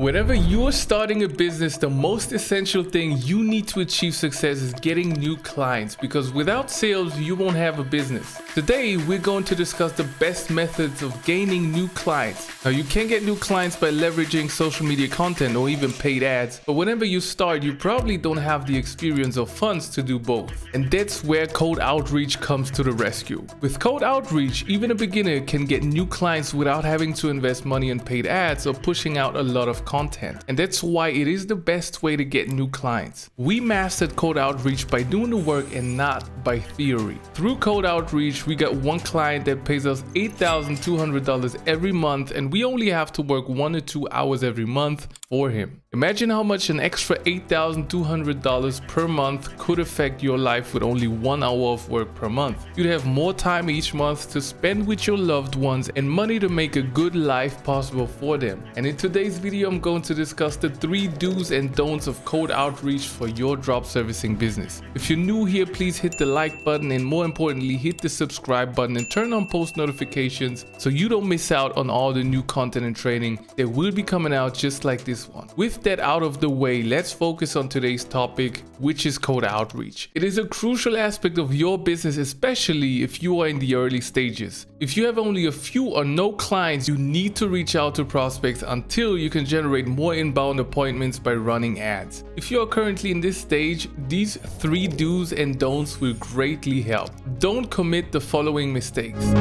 Whenever you're starting a business, the most essential thing you need to achieve success is getting new clients, because without sales, you won't have a business. Today, we're going to discuss the best methods of gaining new clients. Now, you can get new clients by leveraging social media content or even paid ads, but whenever you start, you probably don't have the experience or funds to do both. And that's where cold outreach comes to the rescue. With cold outreach, even a beginner can get new clients without having to invest money in paid ads or pushing out a lot of content. And that's why it is the best way to get new clients. We mastered cold outreach by doing the work and not by theory. Through cold outreach, we got one client that pays us $8,200 every month, and we only have to work 1 to 2 hours every month for him. Imagine how much an extra $8,200 per month could affect your life with only 1 hour of work per month. You'd have more time each month to spend with your loved ones and money to make a good life possible for them. And in today's video, I'm going to discuss the 3 do's and don'ts of cold outreach for your drop servicing business. If you're new here, please hit the like button, and more importantly, hit the subscribe button and turn on post notifications so you don't miss out on all the new content and training that will be coming out just like this one. With that out of the way, let's focus on today's topic, which is cold outreach. It is a crucial aspect of your business, especially if you are in the early stages. If you have only a few or no clients, you need to reach out to prospects until you can generate more inbound appointments by running ads. If you are currently in this stage, these 3 do's and don'ts will greatly help. Don't commit the following mistakes.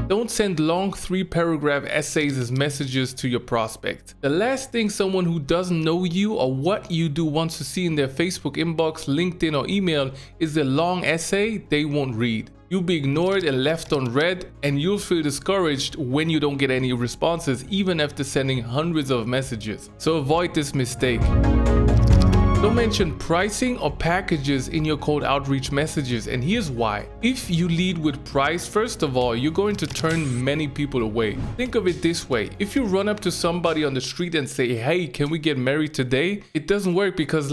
Don't send long 3-paragraph essays as messages to your prospect. The last thing someone who doesn't know you or what you do wants to see in their Facebook inbox, LinkedIn, or email is a long essay they won't read. You'll be ignored and left unread, and you'll feel discouraged when you don't get any responses, even after sending hundreds of messages. So avoid this mistake. Don't mention pricing or packages in your cold outreach messages, and here's why. If you lead with price, first of all, you're going to turn many people away. Think of it this way. If you run up to somebody on the street and say, "Hey, can we get married today?" It doesn't work, because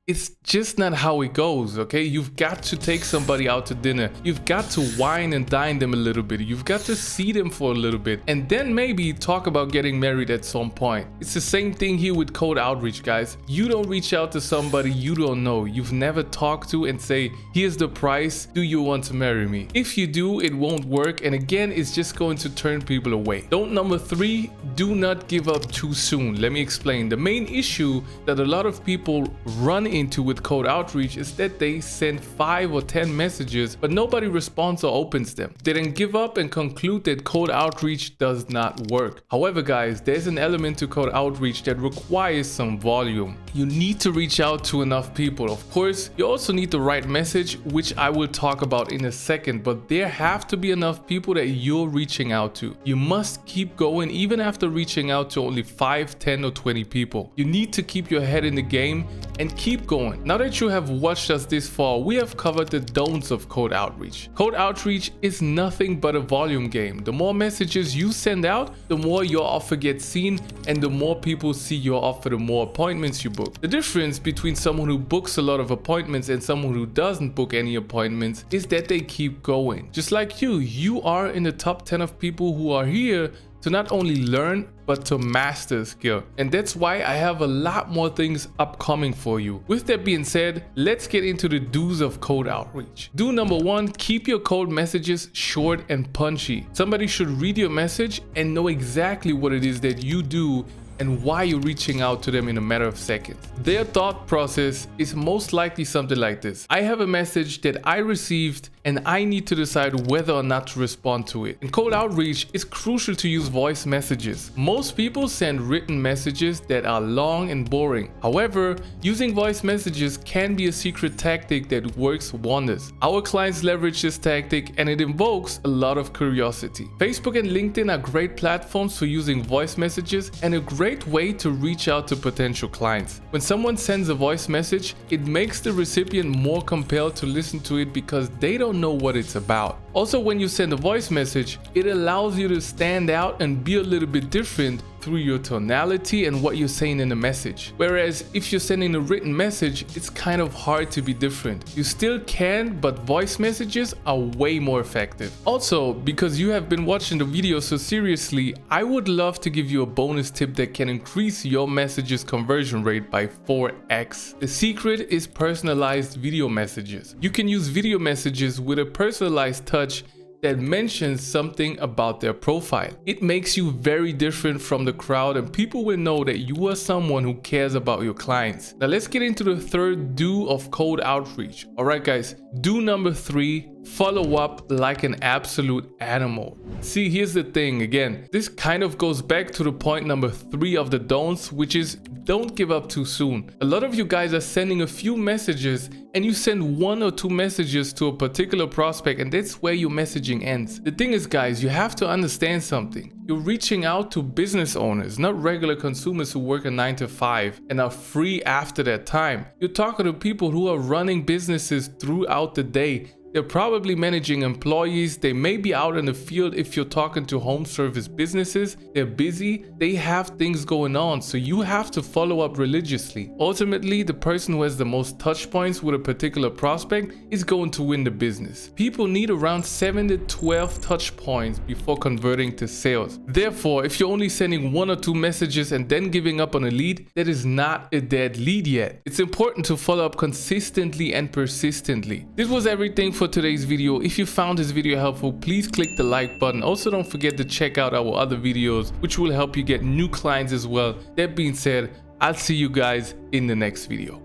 it's just not how it goes, okay? You've got to take somebody out to dinner. You've got to wine and dine them a little bit. You've got to see them for a little bit, and then maybe talk about getting married at some point. It's the same thing here with cold outreach, guys. You don't reach out to somebody you don't know, you've never talked to, and say, "Here's the price, do you want to marry me?" If you do, it won't work, and again, it's just going to turn people away. Don't number 3, do not give up too soon. Let me explain. The main issue that a lot of people run into with cold outreach is that they send 5 or 10 messages, but nobody responds or opens them. They then give up and conclude that cold outreach does not work. However, guys, there's an element to cold outreach that requires some volume. You need to reach out to enough people. Of course, you also need the right message, which I will talk about in a second, but there have to be enough people that you're reaching out to. You must keep going even after reaching out to only 5, 10, or 20 people. You need to keep your head in the game and keep going. Now that you have watched us this far, we have covered the don'ts of cold outreach. Cold outreach is nothing but a volume game. The more messages you send out, the more your offer gets seen, and the more people see your offer, the more appointments you book. The difference between someone who books a lot of appointments and someone who doesn't book any appointments is that they keep going. Just like you are in the top 10 of people who are here to not only learn, but to master a skill. And that's why I have a lot more things upcoming for you. With that being said, let's get into the do's of cold outreach. Do number 1, keep your cold messages short and punchy. Somebody should read your message and know exactly what it is that you do and why you're reaching out to them in a matter of seconds. Their thought process is most likely something like this: I have a message that I received and I need to decide whether or not to respond to it. In cold outreach, it's crucial to use voice messages. Most people send written messages that are long and boring. However, using voice messages can be a secret tactic that works wonders. Our clients leverage this tactic, and it invokes a lot of curiosity. Facebook and LinkedIn are great platforms for using voice messages and a great way to reach out to potential clients. When someone sends a voice message, it makes the recipient more compelled to listen to it because they don't know what it's about. Also, when you send a voice message, it allows you to stand out and be a little bit different through your tonality and what you're saying in the message. Whereas if you're sending a written message, it's kind of hard to be different. You still can, but voice messages are way more effective. Also, because you have been watching the video so seriously, I would love to give you a bonus tip that can increase your messages conversion rate by 4x. The secret is personalized video messages. You can use video messages with a personalized touch that mentions something about their profile. It makes you very different from the crowd, and people will know that you are someone who cares about your clients. Now let's get into the third do of cold outreach. Alright guys, do number 3, follow up like an absolute animal. See, here's the thing again, this kind of goes back to the point number 3 of the don'ts, which is don't give up too soon. A lot of you guys are sending a few messages and you send 1 or 2 messages to a particular prospect, and that's where your messaging ends. The thing is guys, you have to understand something. You're reaching out to business owners, not regular consumers who work a 9 to 5 and are free after that time. You're talking to people who are running businesses throughout the day. They're probably managing employees. They may be out in the field if you're talking to home service businesses. They're busy. They have things going on. So you have to follow up religiously. Ultimately, the person who has the most touch points with a particular prospect is going to win the business. People need around 7 to 12 touch points before converting to sales. Therefore, if you're only sending 1 or 2 messages and then giving up on a lead, that is not a dead lead yet. It's important to follow up consistently and persistently. This was everything for today's video. If you found this video helpful, please click the like button. Also, don't forget to check out our other videos, which will help you get new clients as well. That being said, I'll see you guys in the next video.